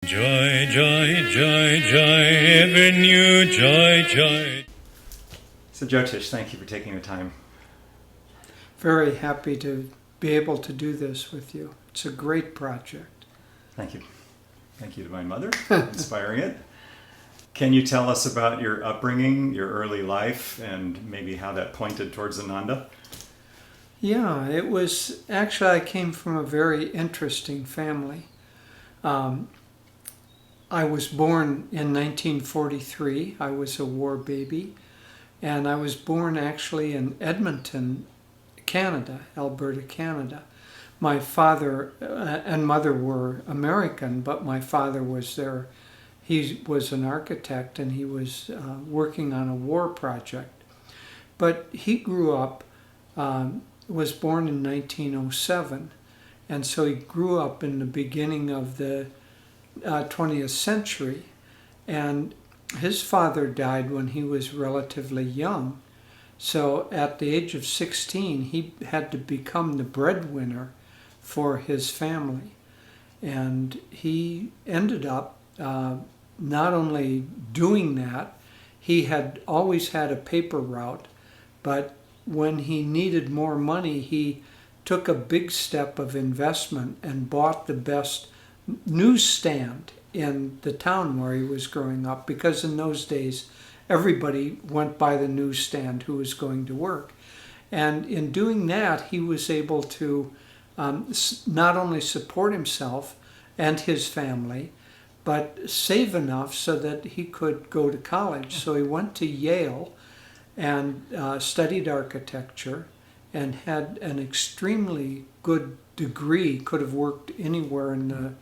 Joy, joy, joy, joy, ever new joy, joy. So Jyotish, thank you for taking the time. Very happy to be able to do this with you. It's a great project. Thank you. Thank you to my mother for inspiring it. Can you tell us about your upbringing, your early life, and maybe how that pointed towards Ananda? Yeah, it was, actually I came from a very interesting family. I was born in 1943. I was a war baby. And I was born actually in Edmonton, Canada, Alberta, Canada. My father and mother were American, but my father was there. He was an architect and he was working on a war project. But he grew up, was born in 1907, and so he grew up in the beginning of the 20th century. And his father died when he was relatively young. So at the age of 16, he had to become the breadwinner for his family. And he ended up not only doing that, he had always had a paper route, but when he needed more money, he took a big step of investment and bought the best newsstand in the town where he was growing up, because in those days everybody went by the newsstand who was going to work. And in doing that, he was able to not only support himself and his family, but save enough so that he could go to college. So he went to Yale and studied architecture and had an extremely good degree, could have worked anywhere in the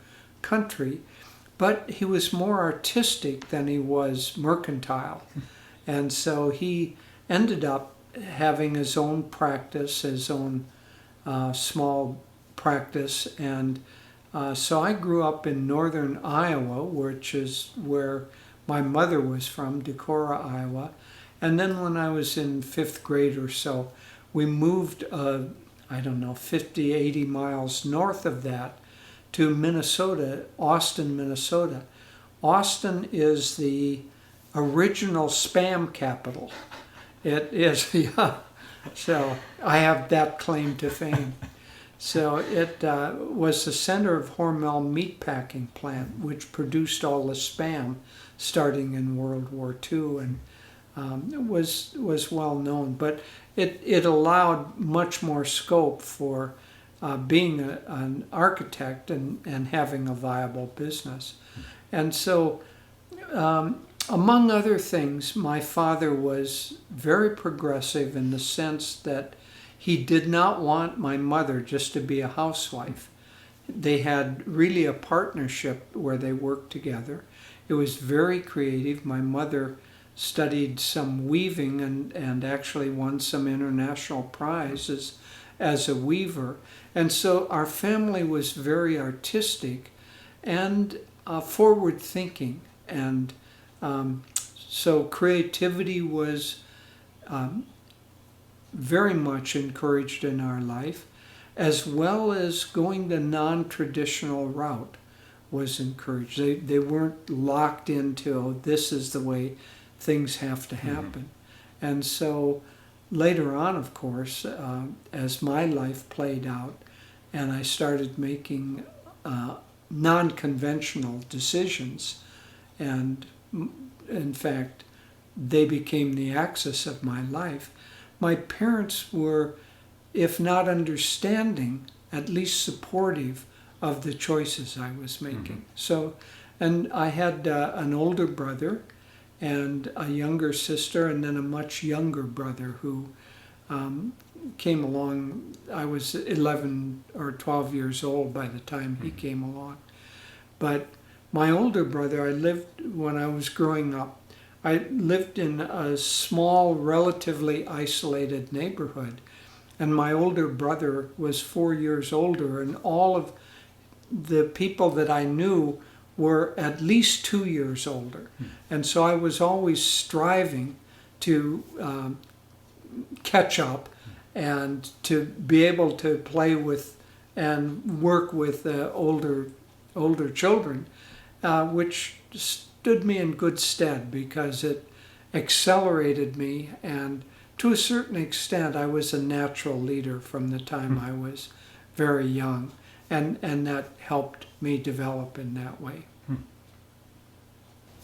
country, but he was more artistic than he was mercantile. And so he ended up having his own practice, his own small practice. And so I grew up in northern Iowa, which is where my mother was from, Decorah, Iowa. And then when I was in 5th grade or so, we moved, 50, 80 miles north of that to Minnesota, Austin, Minnesota. Austin is the original spam capital. It is, yeah. So I have that claim to fame. So it was the center of Hormel meatpacking plant, which produced all the spam starting in World War II, and it was well known. But it allowed much more scope for being an architect and having a viable business. And so, among other things, my father was very progressive in the sense that he did not want my mother just to be a housewife. They had really a partnership where they worked together. It was very creative. My mother studied some weaving and actually won some international prizes as a weaver. And so our family was very artistic and forward thinking. And so creativity was very much encouraged in our life, as well as going the non-traditional route was encouraged. They weren't locked into, oh, this is the way things have to happen. And so later on, of course, as my life played out and I started making non-conventional decisions, and in fact, they became the axis of my life, my parents were, if not understanding, at least supportive of the choices I was making. So, and I had an older brother and a younger sister, and then a much younger brother who came along. I was 11 or 12 years old by the time he came along. But my older brother, when I was growing up, I lived in a small, relatively isolated neighborhood, and my older brother was 4 years older, and all of the people that I knew were at least 2 years older. And so I was always striving to catch up and to be able to play with and work with older children. which stood me in good stead because it accelerated me, and to a certain extent I was a natural leader from the time I was very young, and that helped me develop in that way.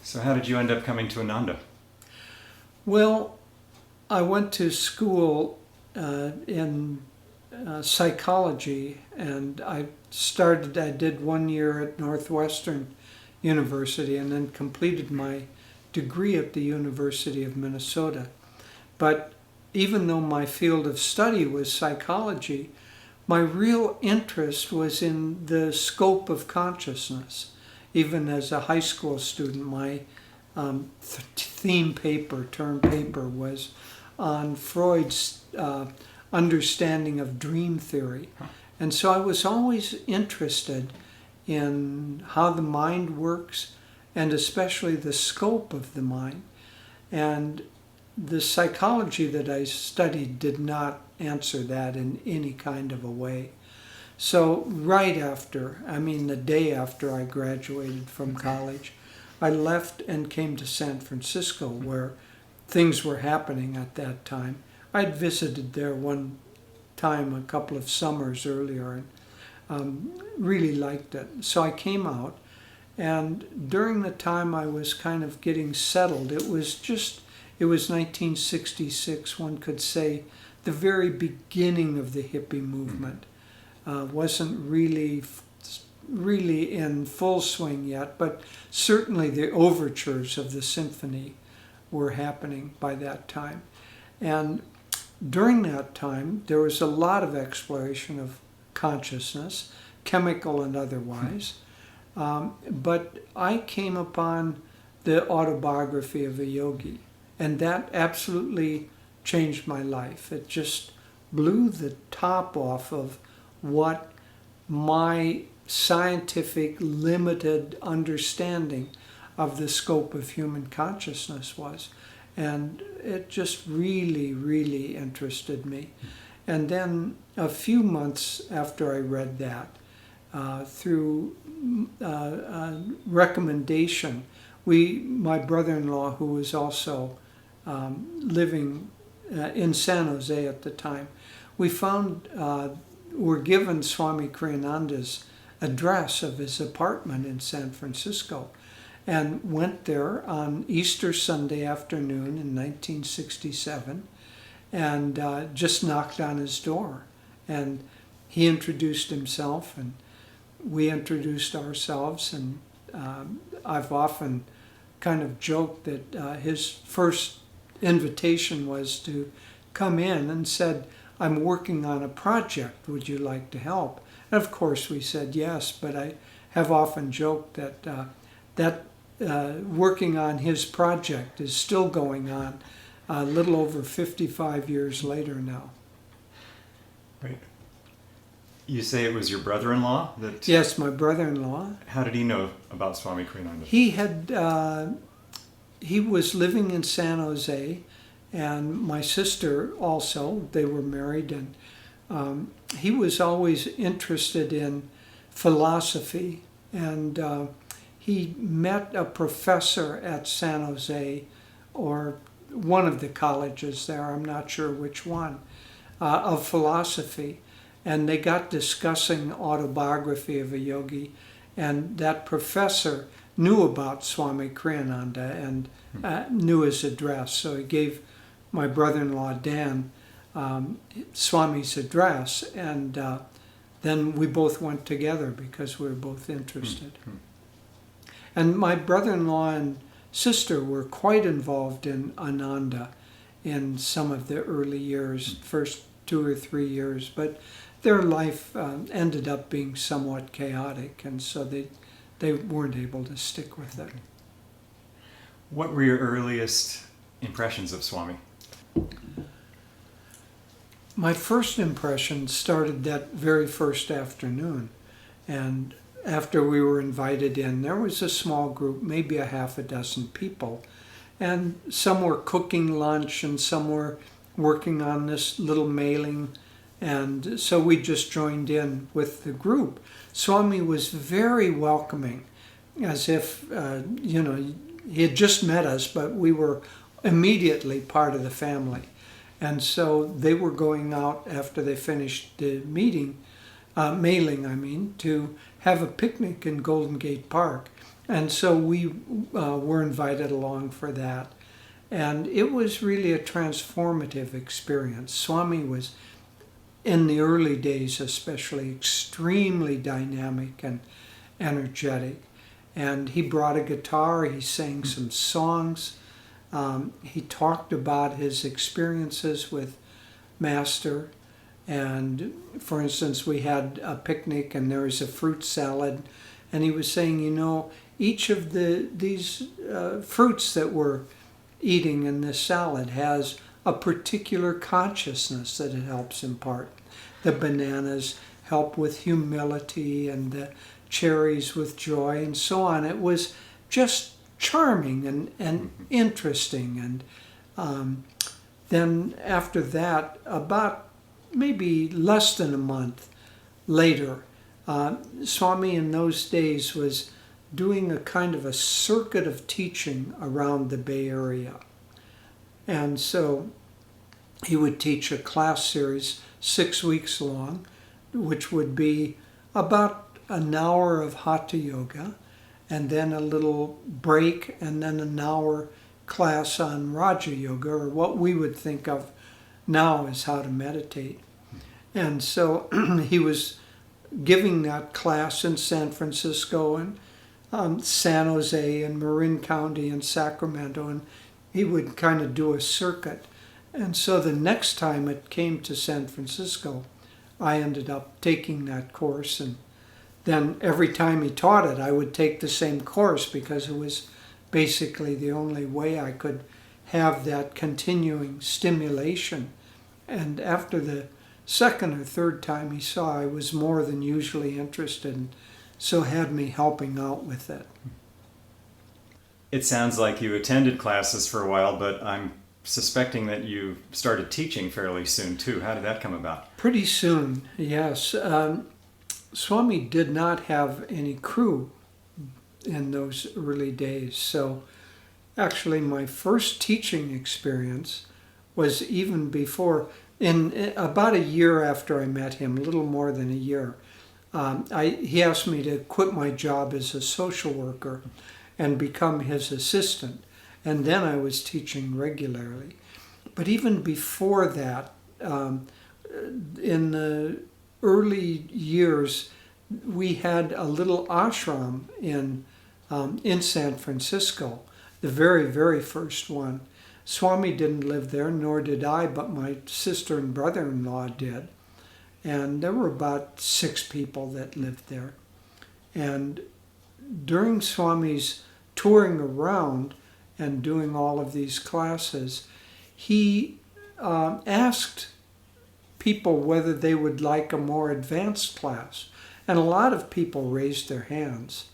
So how did you end up coming to Ananda? Well, I went to school in psychology, and I did 1 year at Northwestern University and then completed my degree at the University of Minnesota. But even though my field of study was psychology, my real interest was in the scope of consciousness. Even as a high school student, my term paper was on Freud's understanding of dream theory. And so I was always interested in how the mind works, and especially the scope of the mind. And the psychology that I studied did not answer that in any kind of a way. So the day after I graduated from college, I left and came to San Francisco, where things were happening at that time. I'd visited there one time a couple of summers earlier and really liked it. So I came out, and during the time I was kind of getting settled, it was 1966, one could say, the very beginning of the hippie movement. Wasn't really in full swing yet, but certainly the overtures of the symphony were happening by that time. And during that time, there was a lot of exploration of consciousness, chemical and otherwise. But I came upon the Autobiography of a Yogi, and that absolutely changed my life. It just blew the top off of what my scientific limited understanding of the scope of human consciousness was. And it just really, really interested me. And then a few months after I read that, through recommendation, my brother-in-law, who was also living in San Jose at the time, were given Swami Kriyananda's address of his apartment in San Francisco, and went there on Easter Sunday afternoon in 1967, and just knocked on his door. And he introduced himself, and we introduced ourselves, and I've often kind of joked that his first invitation was to come in and said, "I'm working on a project, would you like to help?" And of course we said yes, but I have often joked that working on his project is still going on a little over 55 years later now. Right. You say it was your brother-in-law that... Yes, my brother-in-law. How did he know about Swami Kriyananda? He was living in San Jose, and my sister also. They were married, and he was always interested in philosophy, and he met a professor at San Jose, or one of the colleges there, I'm not sure which one, of philosophy, and they got discussing Autobiography of a Yogi, and that professor knew about Swami Kriyananda and knew his address, so he gave my brother-in-law Dan Swami's address, and then we both went together because we were both interested. And my brother-in-law and sister were quite involved in Ananda in some of the early years, first 2 or 3 years, but their life ended up being somewhat chaotic, and so they weren't able to stick with it. What were your earliest impressions of Swami? My first impression started that very first afternoon, and after we were invited in, there was a small group, maybe a half a dozen people, and some were cooking lunch and some were working on this little mailing, and so we just joined in with the group. Swami was very welcoming, as if, he had just met us, but we were immediately part of the family. And so they were going out after they finished the mailing, to have a picnic in Golden Gate Park. And so we were invited along for that. And it was really a transformative experience. Swami was, in the early days especially, extremely dynamic and energetic. And he brought a guitar, he sang some songs. He talked about his experiences with Master. And for instance, we had a picnic and there was a fruit salad. And he was saying, each of these fruits that we're eating in this salad has a particular consciousness that it helps impart. The bananas help with humility and the cherries with joy and so on. It was just charming and interesting. And then after that, about maybe less than a month later, Swami in those days was doing a kind of a circuit of teaching around the Bay Area. And so he would teach a class series 6 weeks long, which would be about an hour of Hatha Yoga, and then a little break, and then an hour class on Raja Yoga, or what we would think of now as how to meditate. And so he was giving that class in San Francisco and San Jose and Marin County and Sacramento, and he would kind of do a circuit. And so the next time it came to San Francisco, I ended up taking that course, and then every time he taught it, I would take the same course because it was basically the only way I could have that continuing stimulation. And after the second or third time he saw I was more than usually interested, and so had me helping out with it. It sounds like you attended classes for a while, but I'm suspecting that you started teaching fairly soon too. How did that come about? Pretty soon, yes. Swami did not have any crew in those early days. So actually my first teaching experience was even before, in about a year after I met him, a little more than a year. He asked me to quit my job as a social worker and become his assistant. And then I was teaching regularly. But even before that, in the early years, we had a little ashram in San Francisco, the very, very first one. Swami didn't live there, nor did I, but my sister and brother-in-law did. And there were about 6 people that lived there. And during Swami's touring around and doing all of these classes, he asked people whether they would like a more advanced class. And a lot of people raised their hands.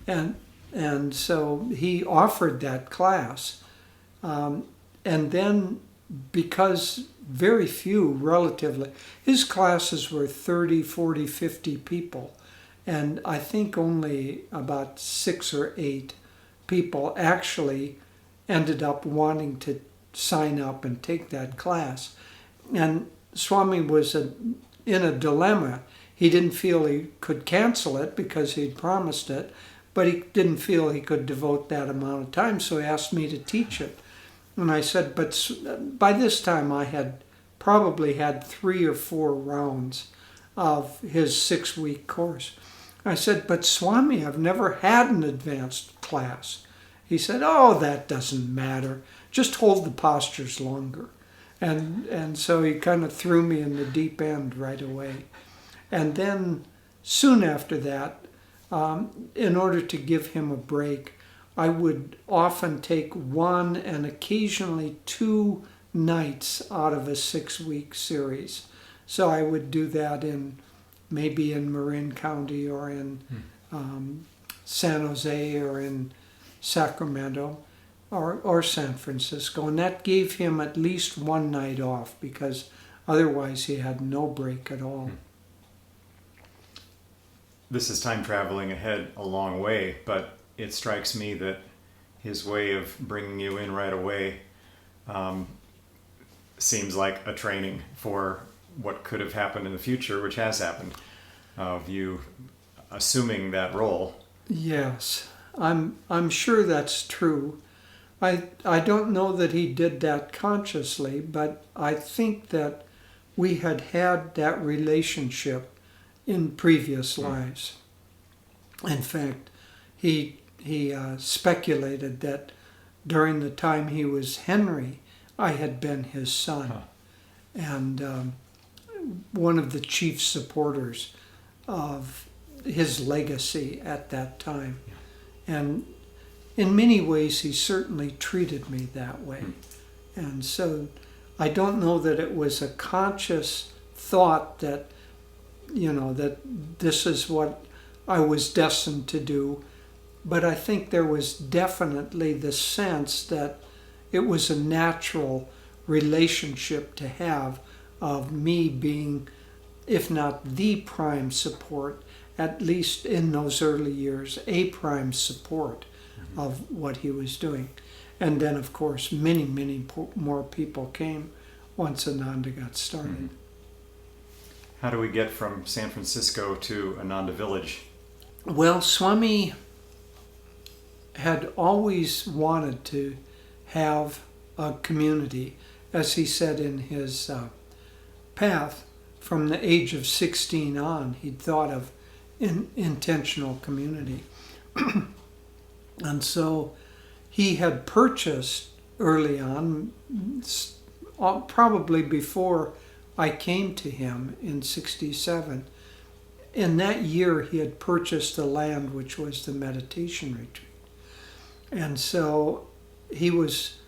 And so he offered that class. And then, because very few relatively, his classes were 30, 40, 50 people. And I think only about 6 or 8 people actually ended up wanting to sign up and take that class. And Swami was in a dilemma. He didn't feel he could cancel it because he'd promised it, but he didn't feel he could devote that amount of time, so he asked me to teach it. And I said, but by this time I had probably had 3 or 4 rounds of his 6-week course. I said, but Swami, I've never had an advanced class. He said, oh, that doesn't matter. Just hold the postures longer. And so he kind of threw me in the deep end right away. And then soon after that, in order to give him a break, I would often take 1 and occasionally 2 nights out of a 6-week series. So I would do that maybe in Marin County or in San Jose or in Sacramento or San Francisco. And that gave him at least 1 night off, because otherwise he had no break at all. This is time traveling ahead a long way, but it strikes me that his way of bringing you in right away seems like a training for what could have happened in the future, which has happened, of you assuming that role. Yes, I'm sure that's true. I don't know that he did that consciously, but I think that we had that relationship in previous lives. In fact, he speculated that during the time he was Henry, I had been his son, and one of the chief supporters of his legacy at that time. And in many ways, he certainly treated me that way. And so I don't know that it was a conscious thought that, that this is what I was destined to do. But I think there was definitely the sense that it was a natural relationship to have of me being, if not the prime support, at least in those early years, a prime support of what he was doing. And then, of course, many, many more people came once Ananda got started. How do we get from San Francisco to Ananda Village? Well, Swami had always wanted to have a community, as he said in his path. From the age of 16 on, he'd thought of intentional community. And so he had purchased early on, probably before I came to him in 67. In that year, he had purchased the land which was the meditation retreat. And so he was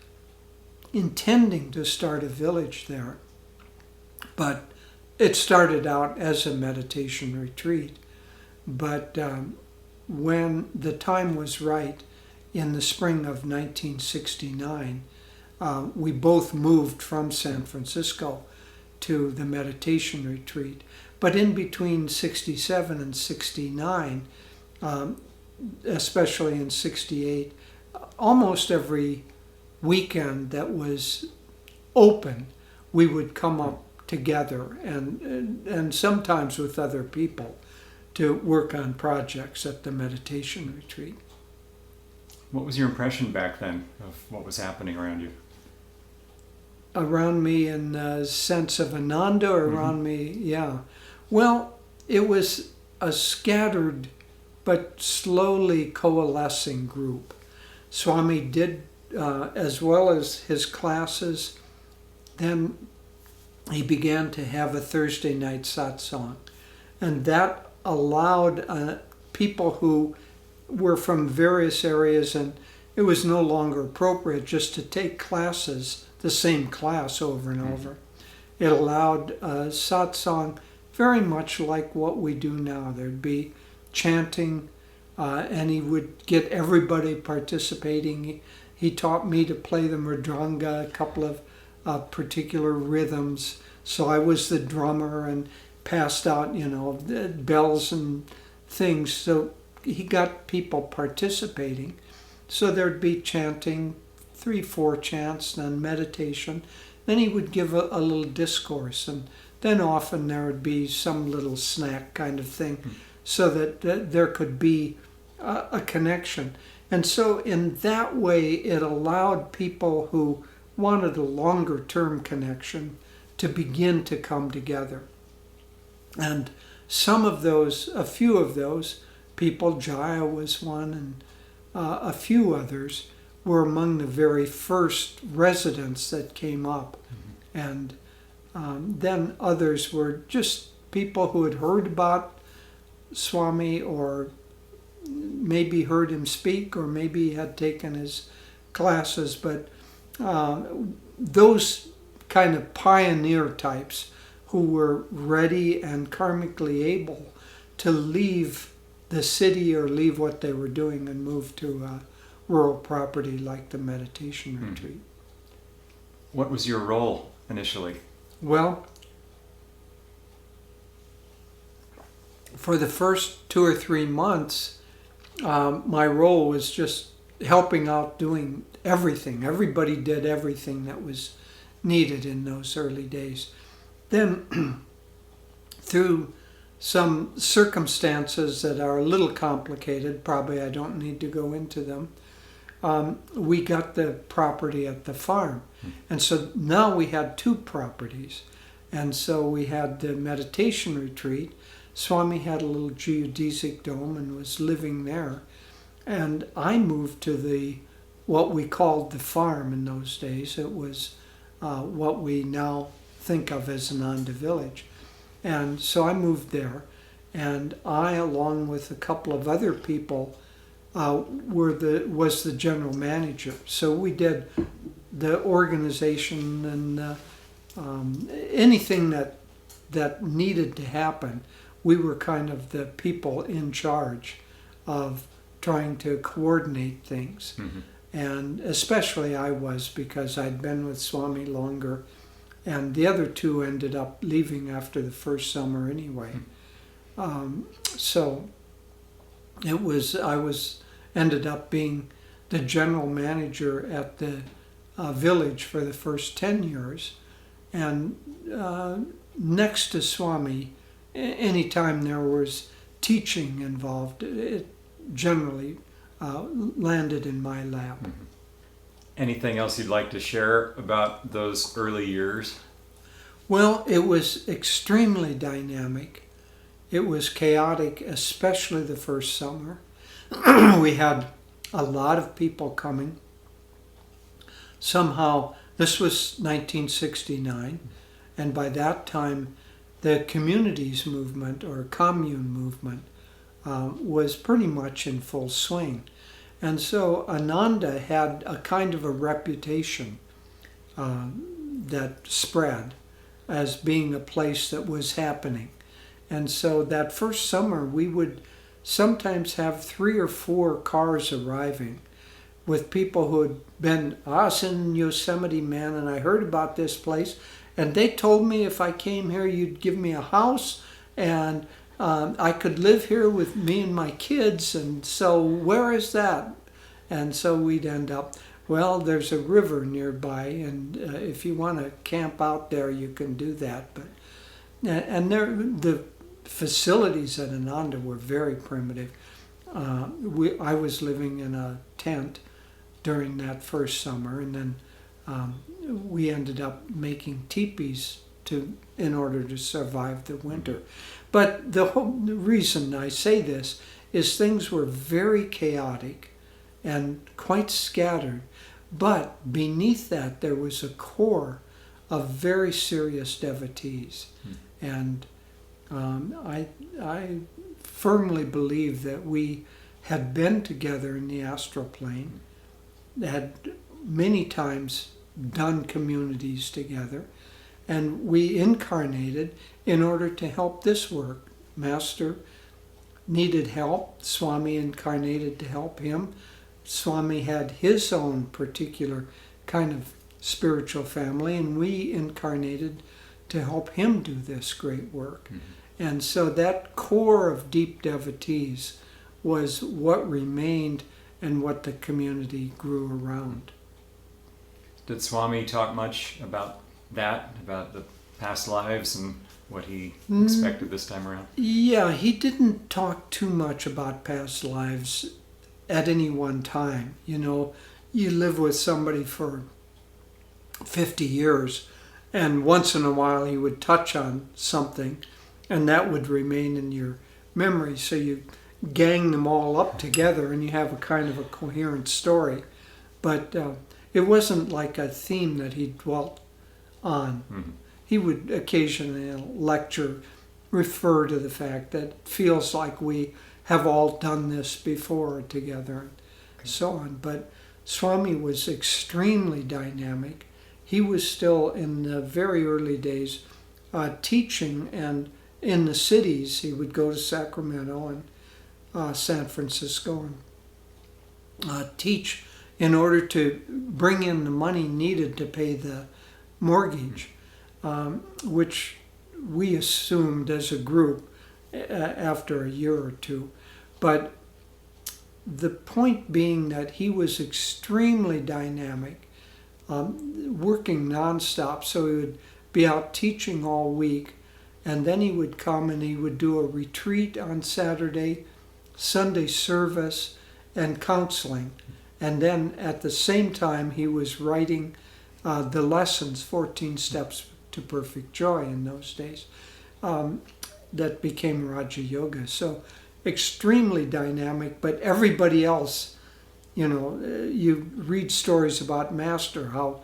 intending to start a village there. But it started out as a meditation retreat. But when the time was right, in the spring of 1969, we both moved from San Francisco to the meditation retreat. But in between 67 and 69, especially in 68, almost every weekend that was open, we would come up together and sometimes with other people to work on projects at the meditation retreat. What was your impression back then of what was happening around you? Around me in the sense of Ananda, or around me, yeah. Well, it was a scattered but slowly coalescing group. Swami did, as well as his classes, then he began to have a Thursday night satsang. And that allowed people who were from various areas, and it was no longer appropriate just to take classes, the same class over and over. It allowed satsang very much like what we do now. There'd be chanting, and he would get everybody participating. He taught me to play the mridanga, a couple of particular rhythms. So I was the drummer and passed out, bells and things. So he got people participating. So there'd be chanting, 3-4 chants, then meditation. Then he would give a little discourse, and then often there would be some little snack kind of thing, so that there could be a connection. And so in that way, it allowed people who wanted a longer term connection to begin to come together. And some of those, a few of those people, Jaya was one, and a few others were among the very first residents that came up. And then others were just people who had heard about Swami, or maybe heard him speak, or maybe had taken his classes. But those kind of pioneer types who were ready and karmically able to leave the city or leave what they were doing and move to rural property like the meditation retreat. What was your role initially? Well, for the first 2 or 3 months, my role was just helping out, doing everything. Everybody did everything that was needed in those early days. Then, through some circumstances that are a little complicated, probably I don't need to go into them, we got the property at the farm. And so now we had two properties. And so we had the meditation retreat. Swami had a little geodesic dome and was living there. And I moved to what we called the farm in those days. It was what we now think of as Ananda Village. And so I moved there. And I, along with a couple of other people, was the general manager. So we did the organization and anything that needed to happen. We were kind of the people in charge of trying to coordinate things. Mm-hmm. And especially I was, because I'd been with Swami longer, and the other two ended up leaving after the first summer anyway. Mm-hmm. So I ended up being the general manager at the village for the first 10 years. And next to Swami, anytime there was teaching involved, it generally landed in my lap. Mm-hmm. Anything else you'd like to share about those early years? Well, it was extremely dynamic. It was chaotic, especially the first summer. We had a lot of people coming. Somehow, this was 1969, and by that time, the communities movement or commune movement was pretty much in full swing. And so Ananda had a kind of a reputation that spread as being a place that was happening. And so that first summer, we would sometimes have 3 or 4 cars arriving with people who had been, I was in Yosemite, man, and I heard about this place, and they told me if I came here, you'd give me a house, and I could live here with me and my kids, and so where is that? And so we'd end up, well, there's a river nearby, and if you want to camp out there, you can do that. But the facilities at Ananda were very primitive. I was living in a tent during that first summer, and then we ended up making teepees in order to survive the winter. But the reason I say this is things were very chaotic and quite scattered, but beneath that there was a core of very serious devotees. And I firmly believe that we had been together in the astral plane, had many times done communities together, and we incarnated in order to help this work. Master needed help. Swami incarnated to help him. Swami had his own particular kind of spiritual family, and we incarnated to help him do this great work. Mm-hmm. And so that core of deep devotees was what remained and what the community grew around. Did Swami talk much about that, about the past lives and what he expected this time around? Yeah, he didn't talk too much about past lives at any one time. You know, you live with somebody for 50 years, and once in a while he would touch on something, and that would remain in your memory. So you gang them all up together, and you have a kind of a coherent story. But it wasn't like a theme that he dwelt on. Mm-hmm. He would occasionally in a lecture refer to the fact that it feels like we have all done this before together, and so on. But Swami was extremely dynamic. He was still in the very early days teaching, and in the cities he would go to Sacramento and San Francisco and teach in order to bring in the money needed to pay the mortgage, which we assumed as a group after a year or two. But the point being that he was extremely dynamic, working nonstop. So he would be out teaching all week, and then he would come and he would do a retreat on Saturday, Sunday service, and counseling. And then at the same time, he was writing the lessons, 14 Steps to Perfect Joy in those days, that became Raja Yoga. So extremely dynamic, but everybody else, you read stories about Master, how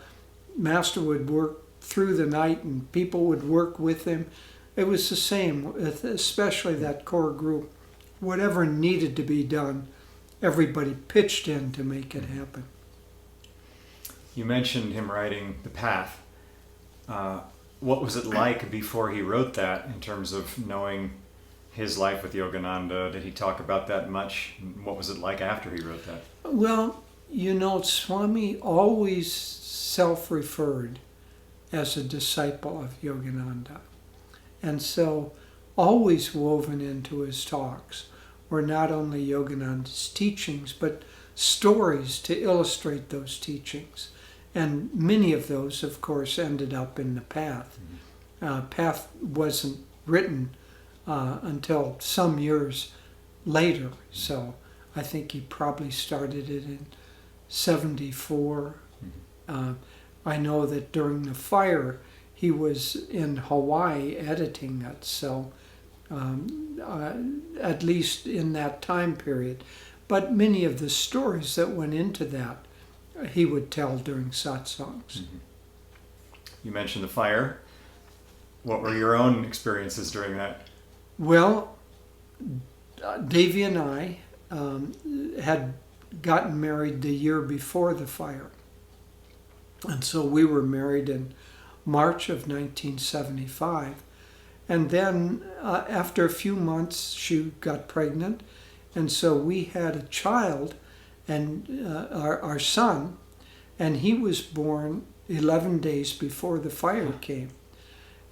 Master would work through the night and people would work with him. It was the same, especially that core group. Whatever needed to be done, everybody pitched in to make it happen. You mentioned him writing The Path. What was it like before he wrote that in terms of knowing his life with Yogananda? Did he talk about that much? What was it like after he wrote that? Well, Swami always self-referred as a disciple of Yogananda. And so always woven into his talks were not only Yogananda's teachings, but stories to illustrate those teachings. And many of those, of course, ended up in the Path. Path wasn't written until some years later. So I think he probably started it in 74. I know that during the fire, he was in Hawaii editing it. So at least in that time period. But many of the stories that went into that, he would tell during satsangs. You mentioned the fire. What were your own experiences during that? Well, Devi and I had gotten married the year before the fire. And so we were married in March of 1975. And then after a few months, she got pregnant. And so we had a child, and our son, and he was born 11 days before the fire came.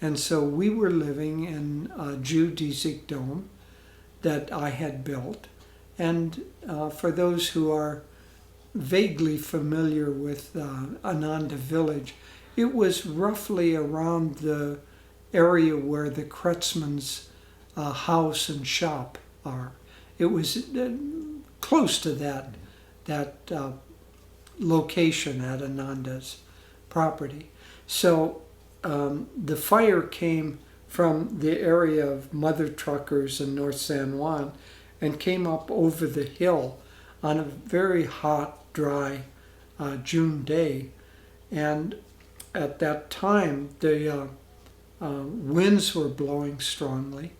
And so we were living in a geodesic dome that I had built. And for those who are vaguely familiar with Ananda Village, it was roughly around the area where the Kretzmann's house and shop are. It was close to that location at Ananda's property. So the fire came from the area of Mother Truckers in North San Juan and came up over the hill on a very hot, dry June day. And at that time, the winds were blowing strongly.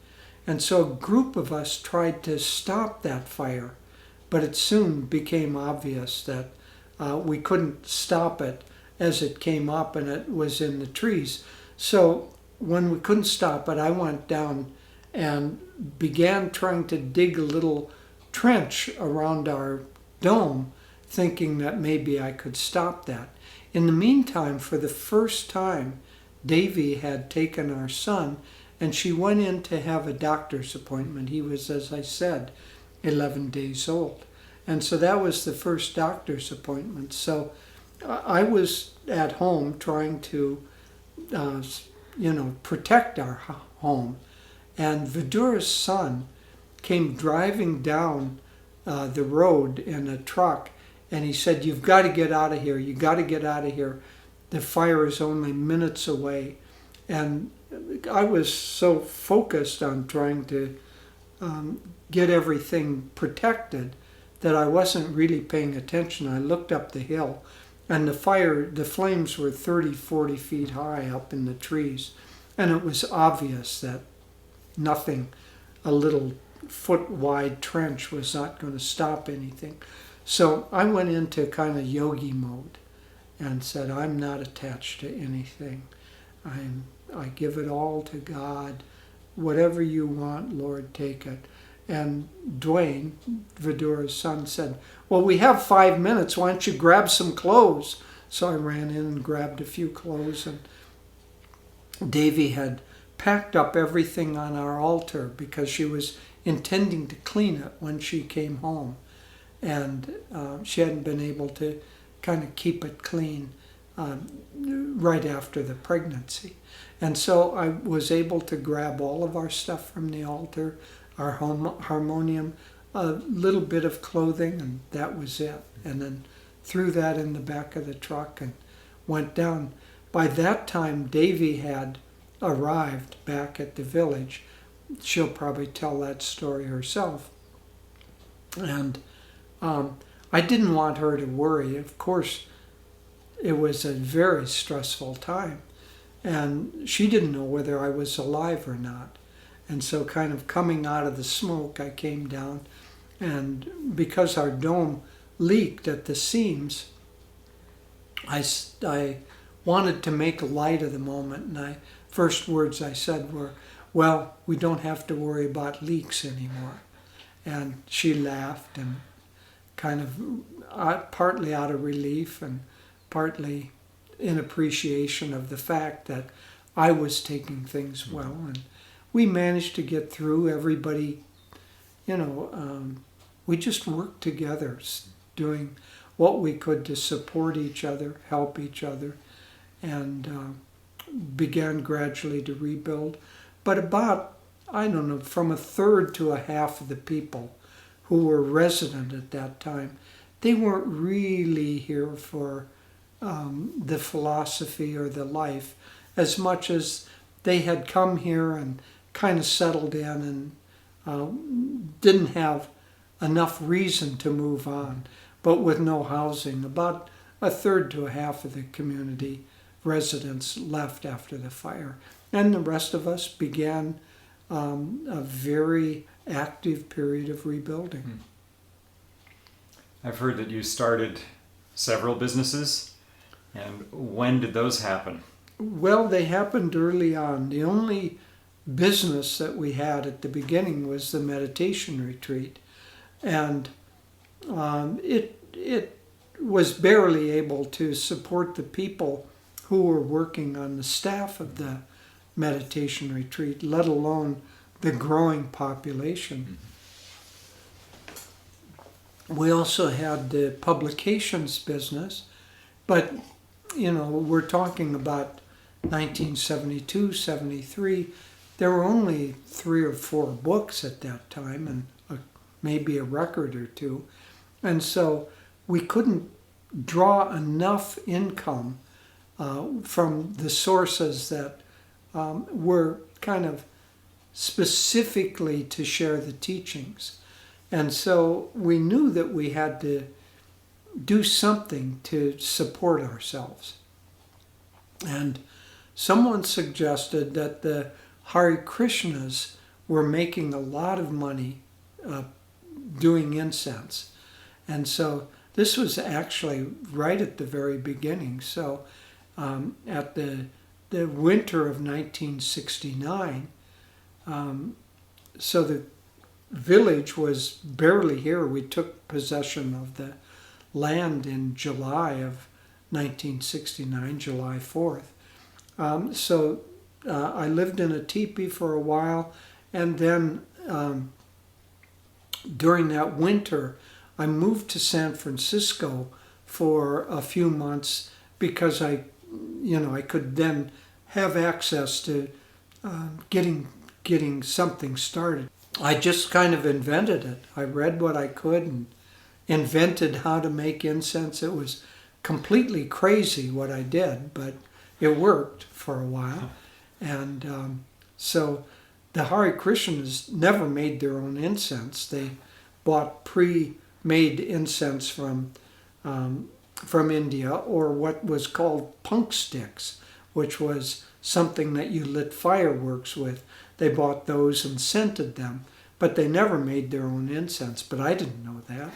And so a group of us tried to stop that fire, but it soon became obvious that we couldn't stop it as it came up and it was in the trees. So when we couldn't stop it, I went down and began trying to dig a little trench around our dome, thinking that maybe I could stop that. In the meantime, for the first time, Devi had taken our son and she went in to have a doctor's appointment. He was, as I said, 11 days old. And so that was the first doctor's appointment. So I was at home trying to, protect our home. And Vidura's son came driving down the road in a truck, and he said, "You've got to get out of here. You got to get out of here. The fire is only minutes away." And I was so focused on trying to get everything protected that I wasn't really paying attention. I looked up the hill, and the flames were 30, 40 feet high up in the trees. And it was obvious that nothing, a little foot-wide trench was not going to stop anything. So I went into kind of yogi mode and said, I'm not attached to anything. I give it all to God. Whatever you want, Lord, take it. And Dwayne, Vidura's son, said, well, we have 5 minutes. Why don't you grab some clothes? So I ran in and grabbed a few clothes. And Devi had packed up everything on our altar because she was intending to clean it when she came home. and she hadn't been able to kind of keep it clean right after the pregnancy. And so I was able to grab all of our stuff from the altar, our harmonium, a little bit of clothing, and that was it. And then threw that in the back of the truck and went down. By that time, Davy had arrived back at the village. She'll probably tell that story herself. And I didn't want her to worry. Of course, it was a very stressful time. And she didn't know whether I was alive or not. And so kind of coming out of the smoke, I came down. And because our dome leaked at the seams, I wanted to make light of the moment. And first words I said were, well, we don't have to worry about leaks anymore. And she laughed, and kind of partly out of relief and partly in appreciation of the fact that I was taking things well. And we managed to get through. Everybody, we just worked together, doing what we could to support each other, help each other, and began gradually to rebuild. But about, from a third to a half of the people who were resident at that time, they weren't really here for the philosophy or the life as much as they had come here and kind of settled in and didn't have enough reason to move on, but with no housing. About a third to a half of the community residents left after the fire. And the rest of us began a very active period of rebuilding. I've heard that you started several businesses. And when did those happen? Well, they happened early on. The only business that we had at the beginning was the meditation retreat. And it was barely able to support the people who were working on the staff of the meditation retreat, let alone the growing population. We also had the publications business, but we're talking about 1972, 73. There were only 3 or 4 books at that time, and maybe a record or 2. And so we couldn't draw enough income from the sources that were kind of specifically to share the teachings. And so we knew that we had to do something to support ourselves. And someone suggested that the Hare Krishnas were making a lot of money doing incense. And so this was actually right at the very beginning. So at the winter of 1969, so the village was barely here. We took possession of the land in July of 1969, July 4th. So I lived in a teepee for a while, and then during that winter, I moved to San Francisco for a few months because I could then have access to getting something started. I just kind of invented it. I read what I could and invented how to make incense. It was completely crazy what I did, but it worked for a while. And so the Hare Krishnas never made their own incense. They bought pre-made incense from India, or what was called punk sticks, which was something that you lit fireworks with. They bought those and scented them, but they never made their own incense. But I didn't know that.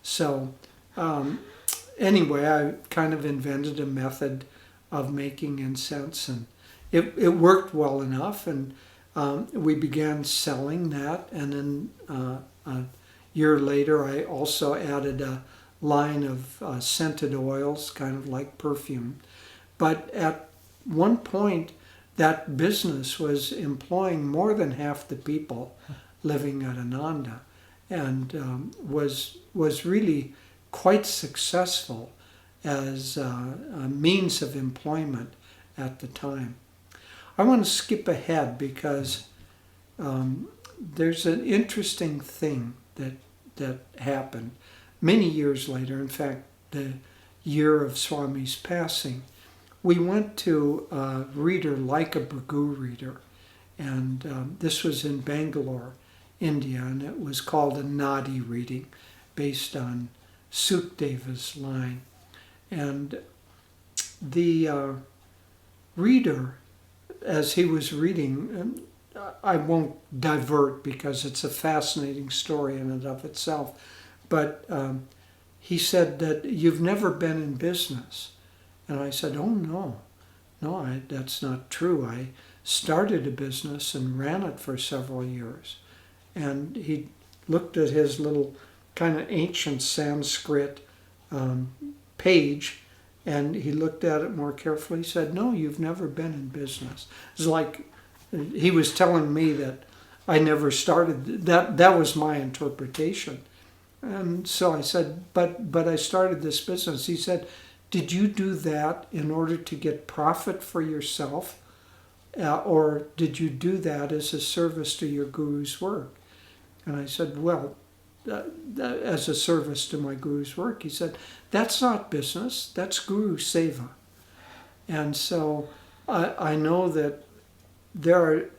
So anyway, I kind of invented a method of making incense, and it worked well enough, and we began selling that. And then a year later, I also added a line of scented oils, kind of like perfume. But at one point, that business was employing more than half the people living at Ananda. and was really quite successful as a means of employment at the time. I want to skip ahead because there's an interesting thing that happened many years later. In fact, the year of Swami's passing, we went to a reader like a Bhrigu reader, and this was in Bangalore, India, and it was called a Nadi reading based on Sukdeva's line. And the reader, as he was reading, I won't divert because it's a fascinating story in and of itself, but he said that you've never been in business. And I said, oh no, that's not true. I started a business and ran it for several years. And he looked at his little kind of ancient Sanskrit page, and he looked at it more carefully. He said, no, you've never been in business. It's like he was telling me that I never started. That was my interpretation. And so I said, but I started this business. He said, did you do that in order to get profit for yourself? Or did you do that as a service to your guru's work? And I said, well, as a service to my guru's work. He said, that's not business, that's guru seva. And so I know that there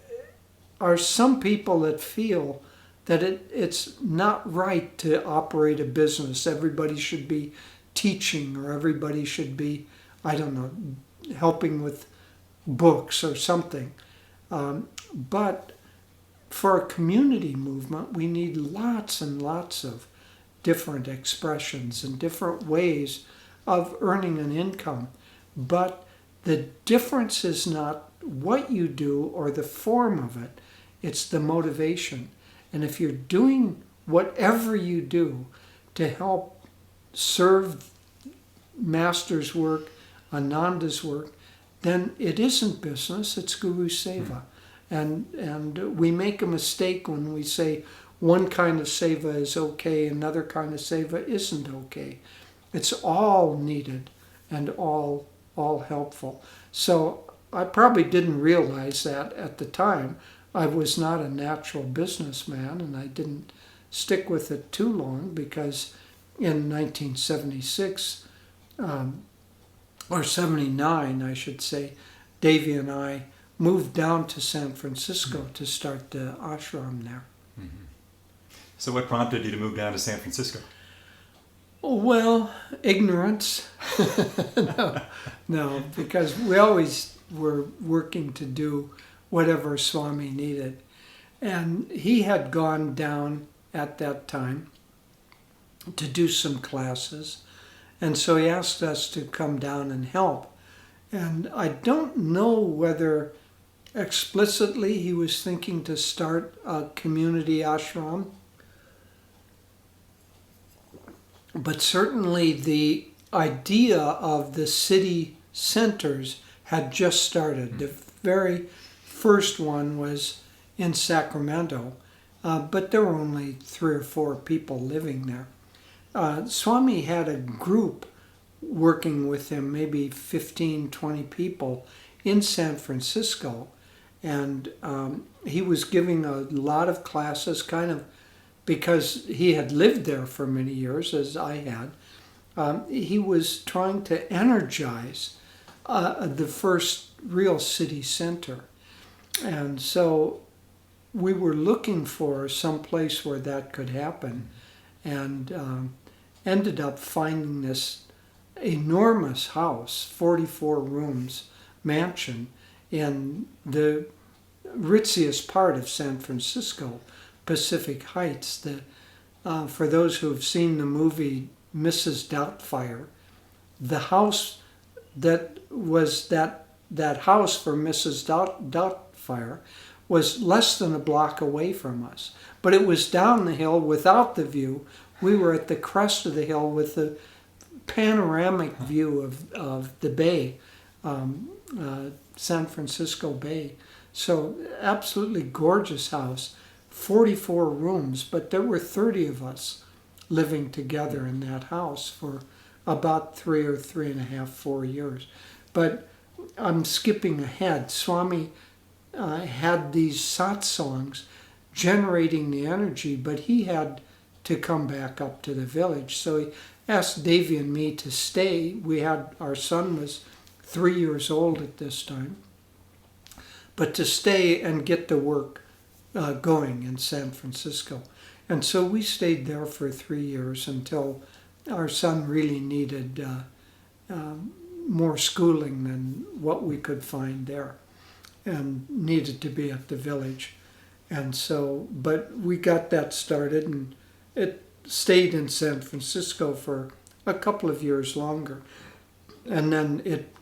are some people that feel that it's not right to operate a business. Everybody should be teaching, or everybody should be, I don't know, helping with books or something. But for a community movement, we need lots and lots of different expressions and different ways of earning an income. But the difference is not what you do or the form of it, it's the motivation. And if you're doing whatever you do to help serve Master's work, Ananda's work, then it isn't business, it's Guru Seva. And we make a mistake when we say one kind of seva is okay, another kind of seva isn't okay. It's all needed and all helpful. So I probably didn't realize that at the time. I was not a natural businessman, and I didn't stick with it too long, because in 1976, or 79, I should say, Davy and I moved down to San Francisco to start the ashram there. Mm-hmm. So what prompted you to move down to San Francisco? Well, ignorance. No, because we always were working to do whatever Swami needed. And he had gone down at that time to do some classes. And so he asked us to come down and help. And I don't know whether explicitly he was thinking to start a community ashram, but certainly the idea of the city centers had just started. The very first one was in Sacramento, but there were only 3 or 4 people living there. Swami had a group working with him, maybe 15, 20 people in San Francisco, and he was giving a lot of classes, kind of because he had lived there for many years, as I had. He was trying to energize the first real city center. And so we were looking for some place where that could happen, and ended up finding this enormous house, 44 rooms, mansion in the ritziest part of San Francisco, Pacific Heights. For those who have seen the movie Mrs. Doubtfire, the house that was that house for Mrs. Doubtfire was less than a block away from us. But it was down the hill without the view. We were at the crest of the hill with the panoramic view of the bay, San Francisco Bay. So absolutely gorgeous house. 44 rooms, but there were 30 of us living together in that house for about 3 or 3.5, 4 years. But I'm skipping ahead. Swami had these satsangs generating the energy, but he had to come back up to the village. So he asked Davy and me to stay. Our son was 3 years old at this time, but to stay and get the work going in San Francisco. And so we stayed there for 3 years until our son really needed more schooling than what we could find there and needed to be at the village. And so, but we got that started, and it stayed in San Francisco for a couple of years longer. And then it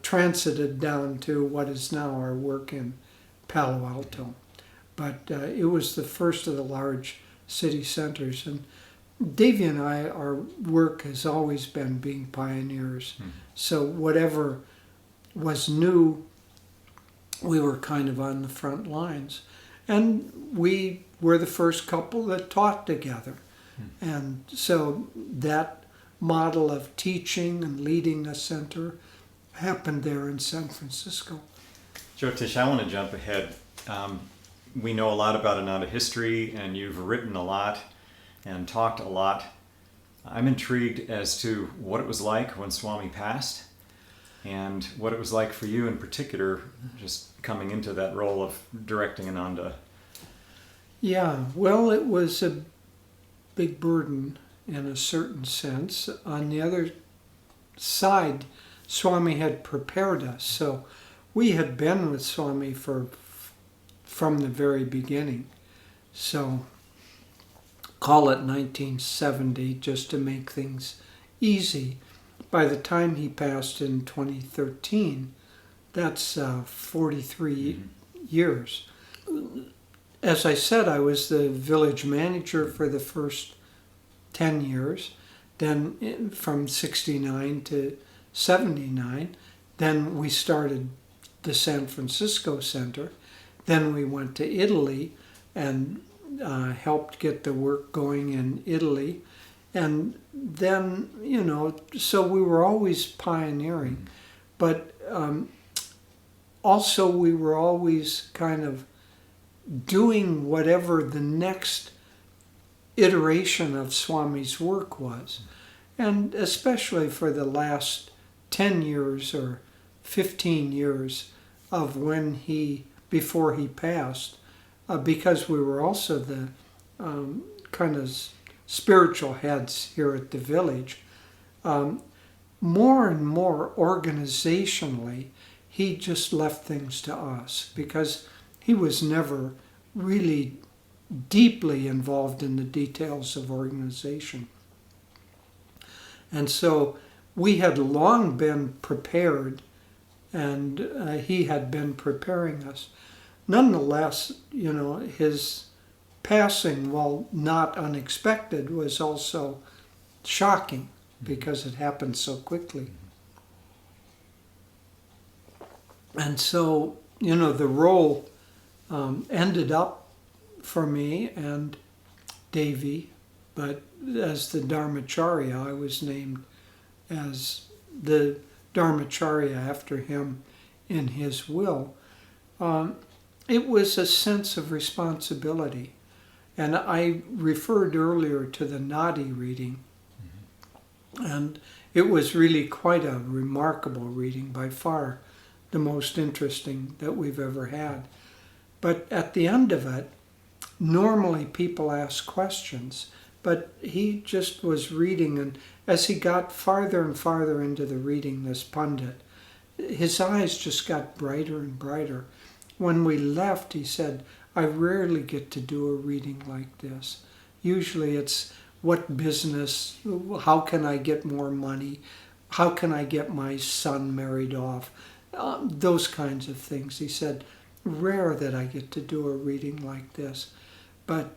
transited down to what is now our work in Palo Alto. But it was the first of the large city centers. And Davy and I, our work has always been being pioneers. So whatever was new, we were kind of on the front lines. And we were the first couple that taught together. And so that model of teaching and leading a center happened there in San Francisco. Jyotish, I want to jump ahead. We know a lot about Ananda history, and you've written a lot and talked a lot. I'm intrigued as to what it was like when Swami passed, and what it was like for you in particular, just coming into that role of directing Ananda. Yeah, well, it was a big burden in a certain sense. On the other side, Swami had prepared us. So we had been with Swami from the very beginning. So call it 1970 just to make things easy. By the time he passed in 2013, that's 43 years. As I said, I was the village manager for the first 10 years, then from 69 to 79. Then we started the San Francisco Center. Then we went to Italy and helped get the work going in Italy. And then, so we were always pioneering. But also we were always kind of doing whatever the next iteration of Swami's work was. And especially for the last 10 years or 15 years of before he passed, because we were also the kind of spiritual heads here at the village, more and more organizationally, he just left things to us, because he was never really deeply involved in the details of organization. And so we had long been prepared, and he had been preparing us. Nonetheless, his passing, while not unexpected, was also shocking because it happened so quickly. And so, the role ended up for me and Davy, but as the Dharmacharya, I was named as the Dharmacharya after him in his will. It was a sense of responsibility. And I referred earlier to the Nadi reading, and it was really quite a remarkable reading, by far the most interesting that we've ever had. But at the end of it, normally people ask questions, but he just was reading, and as he got farther and farther into the reading, this pundit, his eyes just got brighter and brighter. When we left, he said, I rarely get to do a reading like this. Usually it's what business, how can I get more money, how can I get my son married off, those kinds of things. He said, rare that I get to do a reading like this, but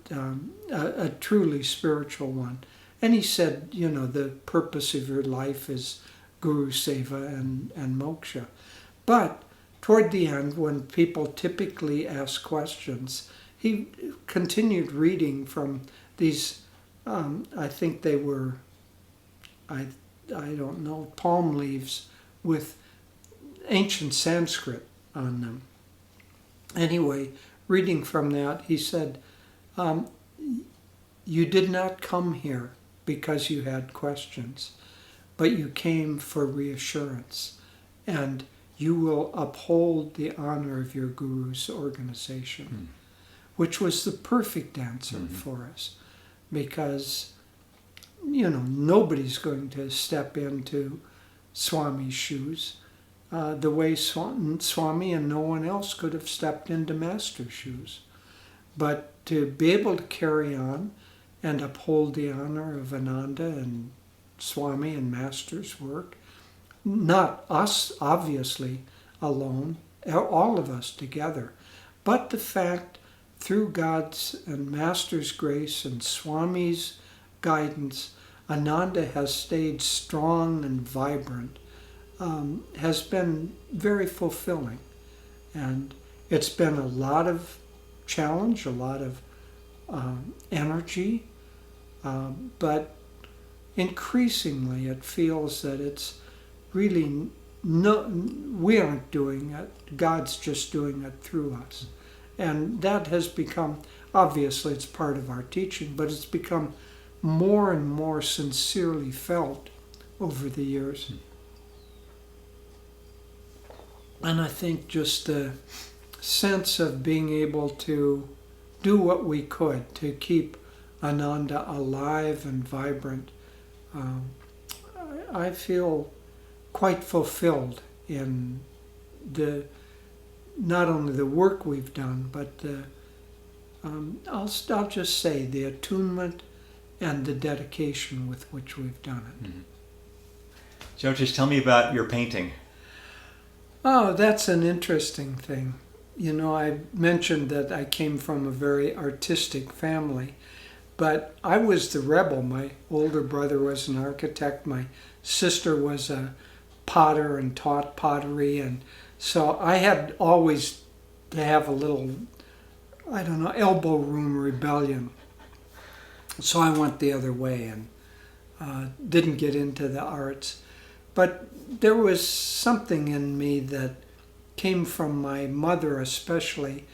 a truly spiritual one. And he said, the purpose of your life is Guru Seva and moksha. But toward the end, when people typically ask questions, he continued reading from these, I think they were, I don't know, palm leaves with ancient Sanskrit on them. Anyway, reading from that, he said, you did not come here because you had questions, but you came for reassurance, and you will uphold the honor of your guru's organization, which was the perfect answer for us, because, nobody's going to step into Swami's shoes the way Swami and no one else could have stepped into Master's shoes. But to be able to carry on and uphold the honor of Ananda and Swami and Master's work, not us, obviously, alone, all of us together, but the fact, through God's and Master's grace and Swami's guidance, Ananda has stayed strong and vibrant, has been very fulfilling. And it's been a lot of challenge, a lot of energy, but increasingly it feels that it's really we aren't doing it, God's just doing it through us. And that has become, obviously it's part of our teaching, but it's become more and more sincerely felt over the years. And I think just the sense of being able to do what we could to keep Ananda alive and vibrant, I feel quite fulfilled in not only the work we've done, but I'll just say the attunement and the dedication with which we've done it. Jyotish, tell me about your painting. Oh, that's an interesting thing. I mentioned that I came from a very artistic family, but I was the rebel. My older brother was an architect. My sister was a potter and taught pottery, and so I had always to have a little, elbow room rebellion. So I went the other way and didn't get into the arts. But there was something in me that came from my mother especially,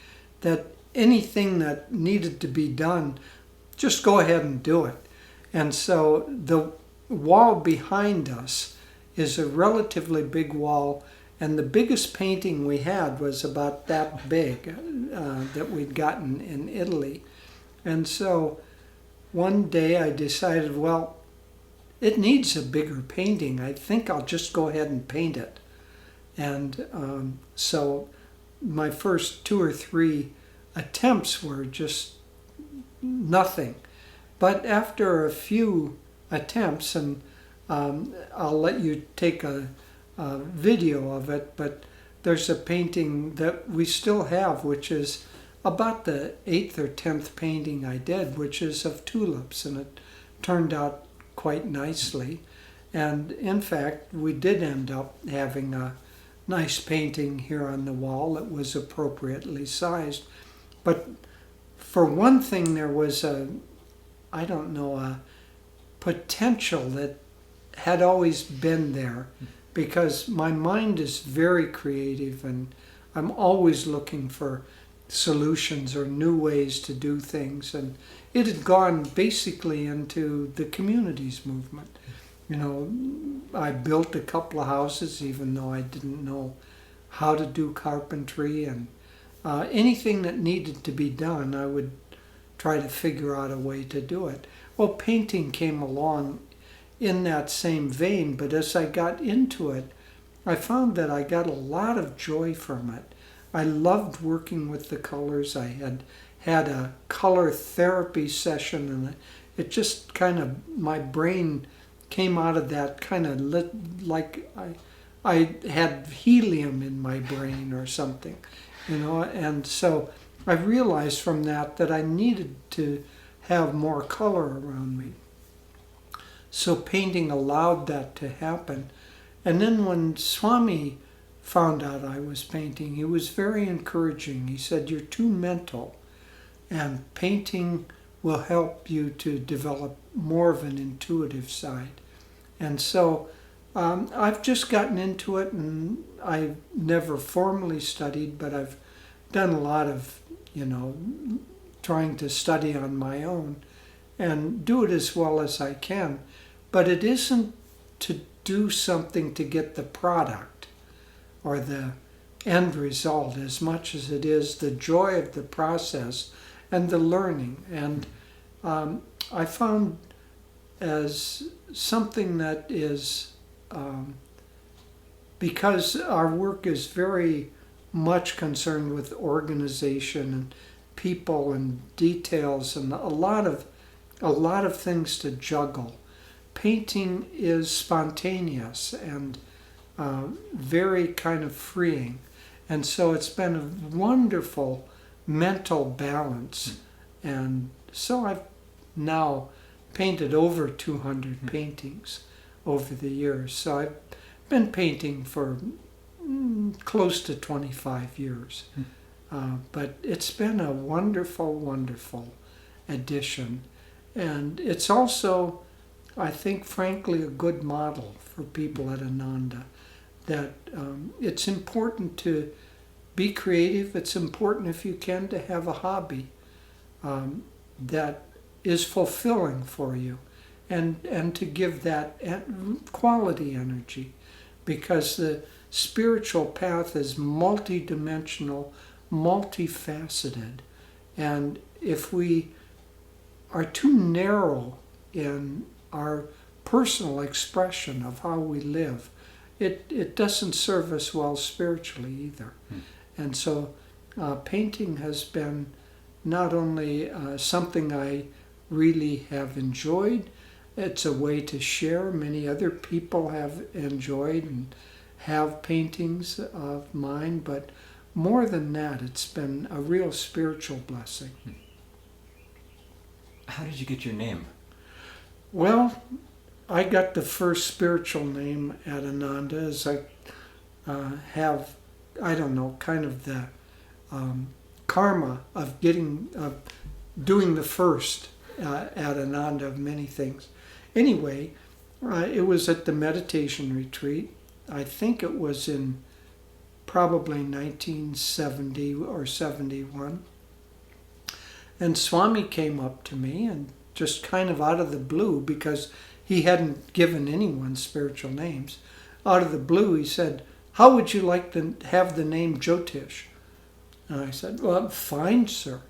that anything that needed to be done, just go ahead and do it. And so the wall behind us is a relatively big wall, and the biggest painting we had was about that big that we'd gotten in Italy. And so one day I decided, well, it needs a bigger painting. I think I'll just go ahead and paint it. And so my first 2 or 3 attempts were just nothing. But after a few attempts, and I'll let you take a video of it, but there's a painting that we still have, which is about the 8th or 10th painting I did, which is of tulips, and it turned out quite nicely. And in fact, we did end up having a nice painting here on the wall that was appropriately sized. But for one thing, there was a potential that had always been there, because my mind is very creative and I'm always looking for solutions or new ways to do things. And it had gone basically into the communities movement. I built a couple of houses even though I didn't know how to do carpentry, and anything that needed to be done, I would try to figure out a way to do it. Well, painting came along in that same vein, but as I got into it, I found that I got a lot of joy from it. I loved working with the colors. I had a color therapy session, and it just kind of, my brain came out of that kind of like I had helium in my brain or something, and so I realized from that I needed to have more color around me. So painting allowed that to happen. And then when Swami found out I was painting, he was very encouraging. He said, "You're too mental And painting will help you to develop more of an intuitive side. And so I've just gotten into it, and I've never formally studied, but I've done a lot of, trying to study on my own and do it as well as I can. But it isn't to do something to get the product or the end result as much as it is the joy of the process and the learning. And I found as something that is, because our work is very much concerned with organization and people and details and a lot of things to juggle. Painting is spontaneous and very kind of freeing. And so it's been a wonderful mental balance. And so I've now painted over 200 paintings over the years. So I've been painting for close to 25 years. But it's been a wonderful, wonderful addition. And it's also, I think, frankly, a good model for people at Ananda, that it's important to be creative. It's important, if you can, to have a hobby that is fulfilling for you, and to give that quality energy, because the spiritual path is multidimensional, multifaceted, and if we are too narrow in our personal expression of how we live, it doesn't serve us well spiritually either. And so painting has been not only something I really have enjoyed, it's a way to share. Many other people have enjoyed and have paintings of mine, but more than that, it's been a real spiritual blessing. How did you get your name? Well, I got the first spiritual name at Ananda as I have, kind of the karma of doing the first at Ananda of many things. Anyway, it was at the meditation retreat. I think it was in probably 1970 or 71. And Swami came up to me and just kind of out of the blue, because he hadn't given anyone spiritual names, out of the blue he said, "How would you like to have the name Jyotish?" And I said, "Well, fine, sir."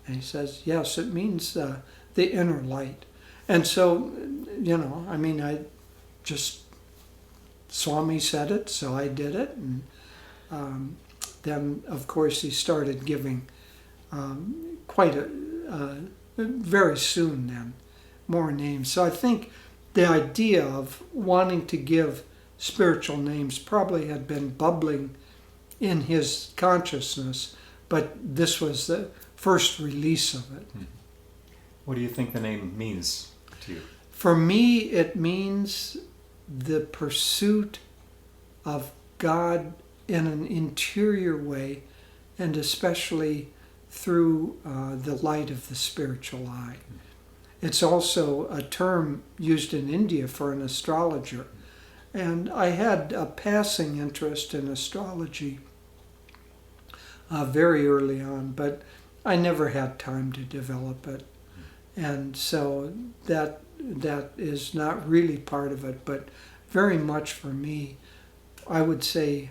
And he says, "Yes, it means the inner light." And so, Swami said it, so I did it. And then, of course, he started giving very soon then, more names. So I think the idea of wanting to give spiritual names probably had been bubbling in his consciousness, but this was the first release of it. What do you think the name means to you? For me, it means the pursuit of God in an interior way, and especially through the light of the spiritual eye. It's also a term used in India for an astrologer. And I had a passing interest in astrology very early on, but I never had time to develop it. And so that is not really part of it, but very much for me, I would say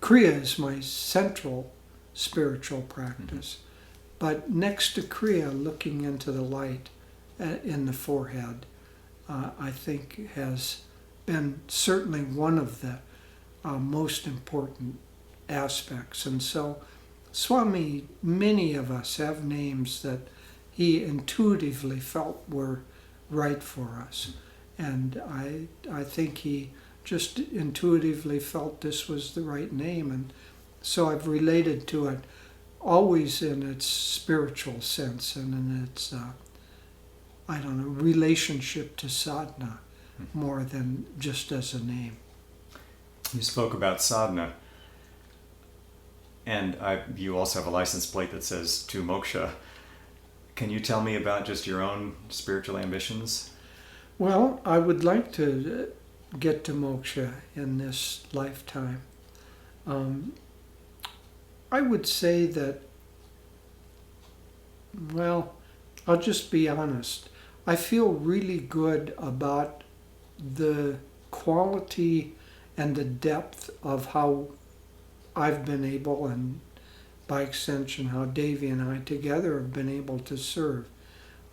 Kriya is my central spiritual practice. But next to Kriya, looking into the light in the forehead, I think has been certainly one of the most important aspects. And so Swami, many of us have names that he intuitively felt were right for us. And I think he just intuitively felt this was the right name. And so I've related to it always in its spiritual sense and in its, relationship to sadhana more than just as a name. You spoke about sadhana. And you also have a license plate that says to moksha. Can you tell me about just your own spiritual ambitions? Well, I would like to get to moksha in this lifetime. I would say that, well, I'll just be honest. I feel really good about the quality and the depth of how I've been able, and by extension how Davy and I together have been able to serve.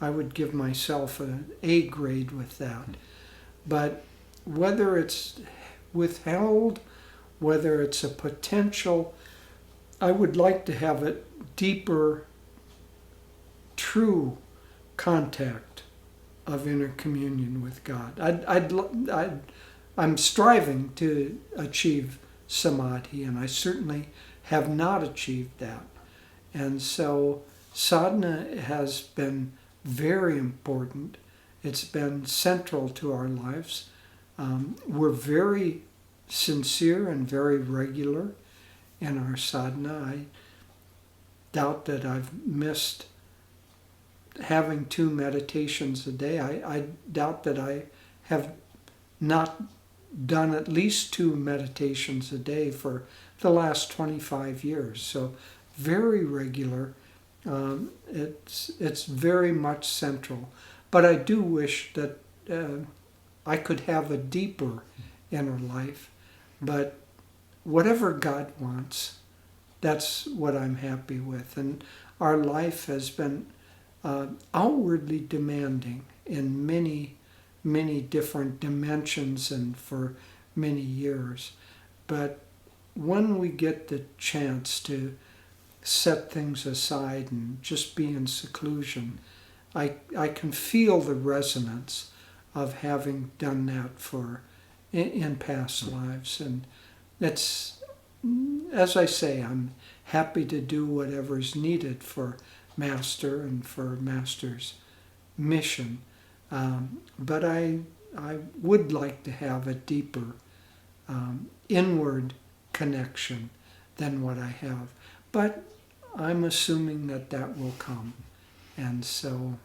I would give myself an A grade with that. But whether it's withheld, whether it's a potential, I would like to have a deeper, true contact of inner communion with God. I'm striving to achieve samadhi, and I certainly have not achieved that. And so sadhana has been very important. It's been central to our lives. We're very sincere and very regular in our sadhana. I doubt that I've missed having 2 meditations a day. I doubt that I have not done at least 2 meditations a day for the last 25 years. So very regular. It's very much central. But I do wish that I could have a deeper inner life. But whatever God wants, that's what I'm happy with. And our life has been outwardly demanding in many, many different dimensions and for many years. But when we get the chance to set things aside and just be in seclusion, I can feel the resonance of having done that in past lives. And it's, as I say, I'm happy to do whatever's needed for Master and for Master's mission. But I would like to have a deeper inward connection than what I have. But I'm assuming that that will come. And so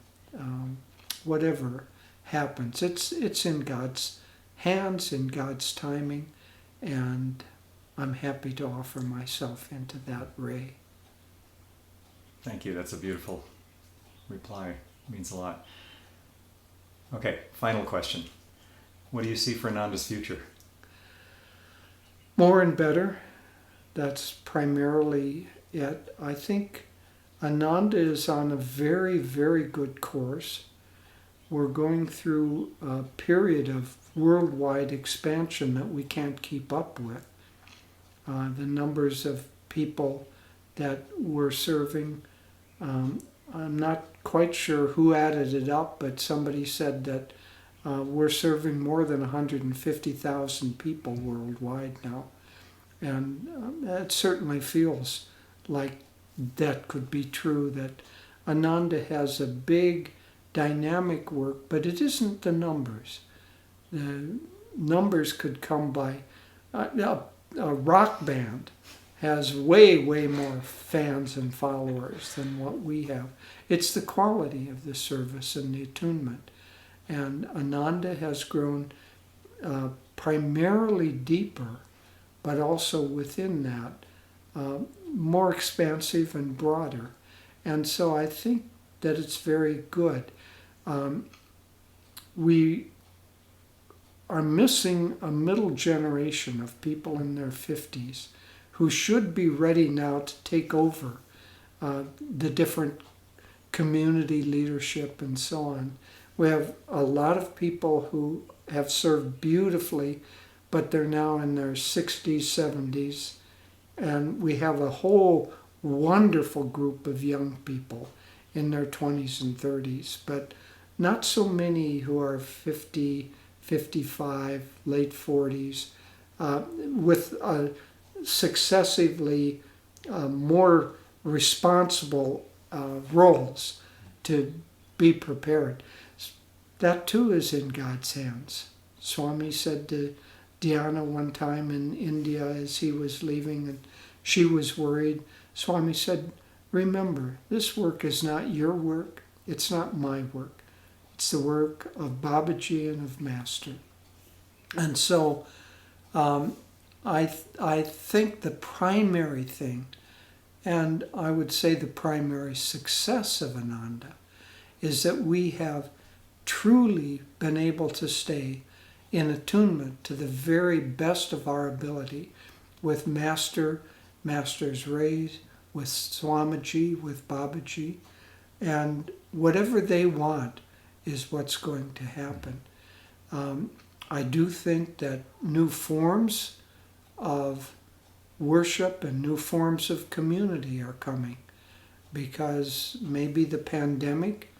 whatever happens, it's in God's hands, in God's timing, and I'm happy to offer myself into that ray. Thank you. That's a beautiful reply. It means a lot. Okay, final question. What do you see for Ananda's future? More and better. That's primarily it. I think Ananda is on a very, very good course. We're going through a period of worldwide expansion that we can't keep up with. The numbers of people that we're serving, I'm not quite sure who added it up, but somebody said that we're serving more than 150,000 people worldwide now. And it certainly feels like that could be true, that Ananda has a big dynamic work, but it isn't the numbers. The numbers could come by a rock band has way, way more fans and followers than what we have. It's the quality of the service and the attunement. And Ananda has grown primarily deeper, but also within that, more expansive and broader. And so I think that it's very good. We are missing a middle generation of people in their 50s who should be ready now to take over the different community leadership and so on. We have a lot of people who have served beautifully, but they're now in their 60s, 70s. And we have a whole wonderful group of young people in their 20s and 30s, but not so many who are 50, 55, late 40s, with successively more responsible roles to be prepared. That too is in God's hands. Swami said to Dhyana one time in India as he was leaving, and She was worried. Swami said, remember, this work is not your work. It's not my work. It's the work of Babaji and of Master. And so I think the primary thing, and I would say the primary success of Ananda, is that we have truly been able to stay in attunement to the very best of our ability with Master's rays, with Swamiji, with Babaji, and whatever they want is what's going to happen. I do think that new forms of worship and new forms of community are coming, because maybe the pandemic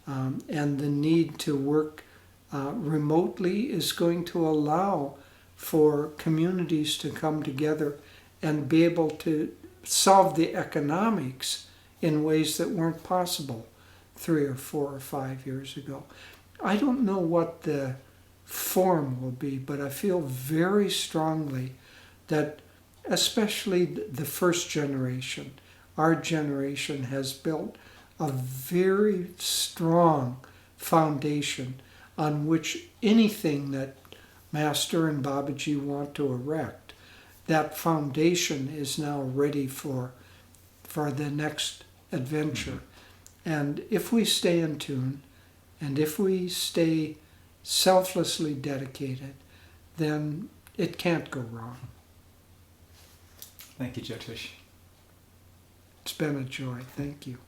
and the need to work remotely is going to allow for communities to come together and be able to solve the economics in ways that weren't possible 3 or 4 or 5 years ago. I don't know what the form will be, but I feel very strongly that especially the first generation, our generation has built a very strong foundation on which anything that Master and Babaji want to erect, that foundation is now ready for the next adventure. And if we stay in tune, and if we stay selflessly dedicated, then it can't go wrong. Thank you, Jyotish. It's been a joy. Thank you.